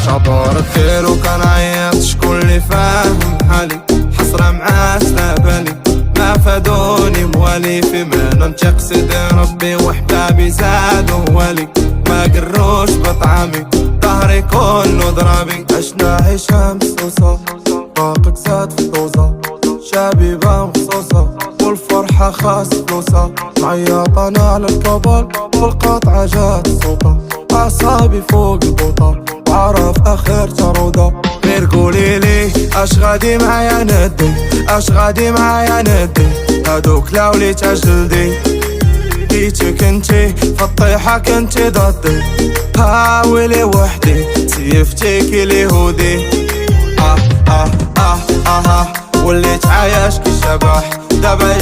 شطور الخير وكان عيط شكون اللي فاهم حالي، حسرة معاه سلابالي ما فادوني موالي، فيما ننطق سيدي ربي وحبابي زادوا والي، ما قروش بطعامي ظهري كله ضرابي. عشنا عيشة مصوصة باقك زاد في طوزة، شبيبة مخصوصة والفرحة خاص فلوسة، معيط انا على الكبل والقطعة جات صوتة، أعصابي فوق البوطة وعرف اخر جرودة. غير قوليلي اش غادي معايا ندي، اش غادي معايا ندي، هادوك لاولي تجلدي جيتك انتي فالطيحة كنتي ضدي، هاولي وحدي سيفتيك اليهودي. وليت عايش كي شبح دابا